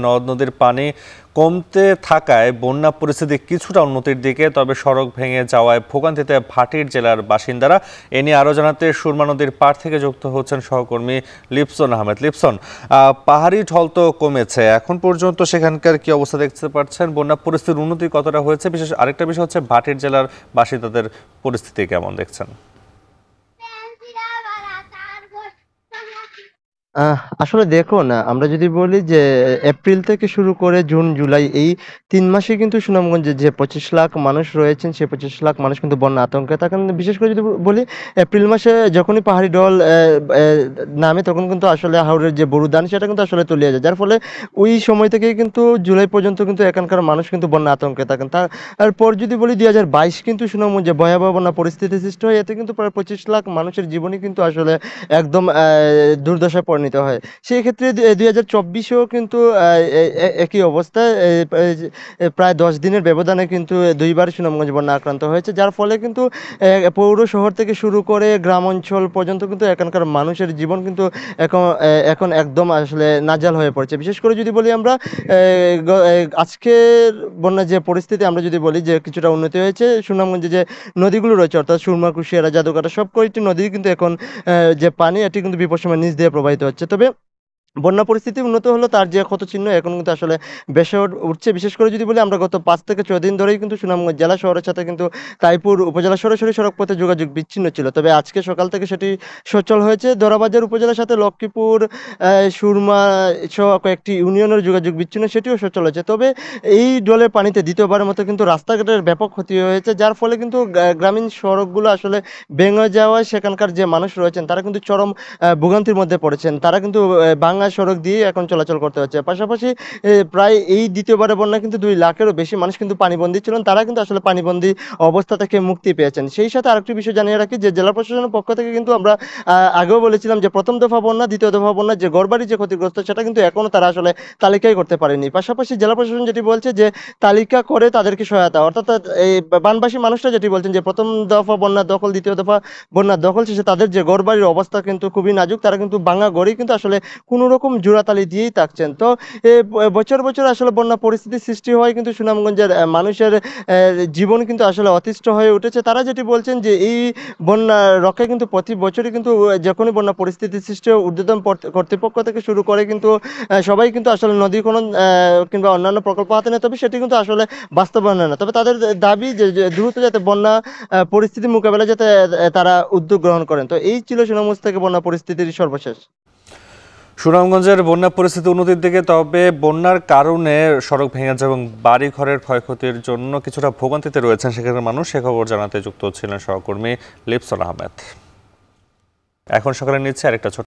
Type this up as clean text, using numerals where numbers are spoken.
নদ নদীর পানি কমতে থাকায় বন্যা পরিস্থিতি কিছুটা উন্নতির দিকে, তবে সড়ক ভেঙে যাওয়ায় ভোগান্তিতে ভাটির জেলার বাসিন্দারা। এ নিয়ে আরো জানাতে সুরমা নদীর পাড় থেকে যুক্ত হচ্ছেন সহকর্মী লিপসন আহমেদ। লিপসন, পাহাড়ি ঢল তো কমেছে, এখন পর্যন্ত সেখানকার কি অবস্থা দেখতে পাচ্ছেন? বন্যা পরিস্থিতির উন্নতি কতটা হয়েছে? বিশেষ আরেকটা বিষয় হচ্ছে ভাটির জেলার বাসিন্দাদের পরিস্থিতি কেমন দেখছেন? আসলে দেখুন, আমরা যদি বলি যে এপ্রিল থেকে শুরু করে জুন, জুলাই এই ৩ মাসে কিন্তু সুনামগঞ্জে যে ২৫ লাখ মানুষ রয়েছেন, সেই ২৫ লাখ মানুষ কিন্তু বন্যা আতঙ্কে থাকেন। বিশেষ করে যদি বলি এপ্রিল মাসে যখনই পাহাড়ি ঢল নামে তখন কিন্তু আসলে হাওরের যে বরুদান সেটা কিন্তু আসলে তলিয়ে যায়। যার ফলে ওই সময় থেকেই কিন্তু জুলাই পর্যন্ত কিন্তু এখানকার মানুষ কিন্তু বন্যা আতঙ্কে থাকেন। তারপর যদি বলি ২০২২ কিন্তু সুনামগঞ্জে ভয়াবহ বন্যা পরিস্থিতি সৃষ্টি হয়। এতে কিন্তু প্রায় ২৫ লাখ মানুষের জীবনই কিন্তু আসলে একদম দুর্দশায় পরিণত হয়। সেই ক্ষেত্রে ২০২৪-এও কিন্তু একই অবস্থা। প্রায় ১০ দিনের ব্যবধানে কিন্তু ২ বার সুনামগঞ্জ বন্যা আক্রান্ত হয়েছে। যার ফলে কিন্তু পৌর শহর থেকে শুরু করে গ্রাম অঞ্চল পর্যন্ত কিন্তু এখানকার মানুষের জীবন কিন্তু এখন একদম আসলে নাজেহাল হয়ে পড়েছে। বিশেষ করে যদি বলি আমরা আজকের বন্যার যে পরিস্থিতি, আমরা যদি বলি যে কিছুটা উন্নতি হয়েছে। সুনামগঞ্জে যে নদীগুলো রয়েছে অর্থাৎ সুরমা, কুশিয়ারা, জাদুকাটা সব কয়টি নদী কিন্তু এখন যে পানি এটি কিন্তু বিপদসীমার নিচ দিয়ে প্রবাহিত হচ্ছে। তবে বন্যা পরিস্থিতি উন্নত হলো, তার যে ক্ষতচিহ্ন এখন কিন্তু আসলে ভেসে উঠছে। বিশেষ করে যদি বলি আমরা গত ৫ থেকে ৬ দিন ধরেই কিন্তু সুনামগঞ্জ জেলা শহরের সাথে কিন্তু তাইপুর উপজেলা সরাসরি সড়ক পথে যোগাযোগ বিচ্ছিন্ন ছিল। তবে আজকে সকাল থেকে সেটি সচল হয়েছে। দরাবাজার উপজেলার সাথে লক্ষ্মীপুর, সুরমা সহ কয়েকটি ইউনিয়নের যোগাযোগ বিচ্ছিন্ন, সেটিও সচল হয়েছে। তবে এই ডলের পানিতে দ্বিতীয়বারের মতো কিন্তু রাস্তাঘাটের ব্যাপক ক্ষতি হয়েছে, যার ফলে কিন্তু গ্রামীণ সড়কগুলো আসলে ভেঙে যাওয়ায় সেখানকার যে মানুষ রয়েছেন তারা কিন্তু চরম ভোগান্তির মধ্যে পড়েছেন। তারা কিন্তু ভাঙা সড়ক দিয়ে এখন চলাচল করতে হচ্ছে। পাশাপাশি প্রায় এই দ্বিতীয়বারের বন্যা কিন্তু ২ লাখেরও বেশি মানুষ কিন্তু পানিবন্দী ছিলেন। তারা কিন্তু আসলে পানিবন্দী অবস্থা থেকে মুক্তি পেয়েছেন। সেই সাথে আরেকটি বিষয় জানিয়ে রাখি যে জেলা প্রশাসনের পক্ষ থেকে কিন্তু আমরা আগেও বলেছিলাম যে প্রথম দফা বন্যা, দ্বিতীয় দফা বন্যা যে ঘরবাড়ি যে ক্ষতিগ্রস্ত সেটা কিন্তু এখনো তারা আসলে তালিকাই করতে পারেনি। পাশাপাশি জেলা প্রশাসন যেটি বলছে যে তালিকা করে তাদেরকে সহায়তা, অর্থাৎ এই বানবাসী মানুষরা যেটি বলছেন যে প্রথম দফা বন্যা দখল, দ্বিতীয় দফা বন্যার দখল শেষে তাদের যে ঘরবাড়ির অবস্থা কিন্তু খুবই নাজুক। তারা কিন্তু ভাঙা ঘরেই কিন্তু আসলে কোনো রকম জোড়াতালি দিয়েই থাকছেন। তো বছর বছর আসলে বন্যা পরিস্থিতির সৃষ্টি হয় কিন্তু সুনামগঞ্জের মানুষের জীবন কিন্তু আসলে অতিষ্ঠ হয়ে উঠেছে। তারা যেটি বলছেন যে এই বন্যা রক্ষায় কিন্তু প্রতি বছরই কিন্তু যখনই বন্যা পরিস্থিতির সৃষ্টি হয় ঊর্ধ্বতন কর্তৃপক্ষ থেকে শুরু করে কিন্তু সবাই কিন্তু আসলে নদী খনন কিংবা অন্যান্য প্রকল্প হাতে নেয়, তবে সেটি কিন্তু আসলে বাস্তবায়ন হয় না। তবে তাদের দাবি যে দ্রুত যাতে বন্যা পরিস্থিতি মোকাবেলায় যাতে তারা উদ্যোগ গ্রহণ করেন। তো এই ছিল সুনামগঞ্জ থেকে বন্যা পরিস্থিতির সর্বশেষ। সুনামগঞ্জের বন্যা পরিস্থিতি উন্নতির দিকে, তবে বন্যার কারণে সড়ক ভেঙে যাওয়া এবং বাড়ি ঘরের ক্ষয়ক্ষতির জন্য কিছুটা ভোগান্তিতে রয়েছেন সেখানকার মানুষ। সে খবর জানাতে যুক্ত ছিলেন সহকর্মী লিপসন আহমেদ। এখন সকালে নিচ্ছে আরেকটা ছোট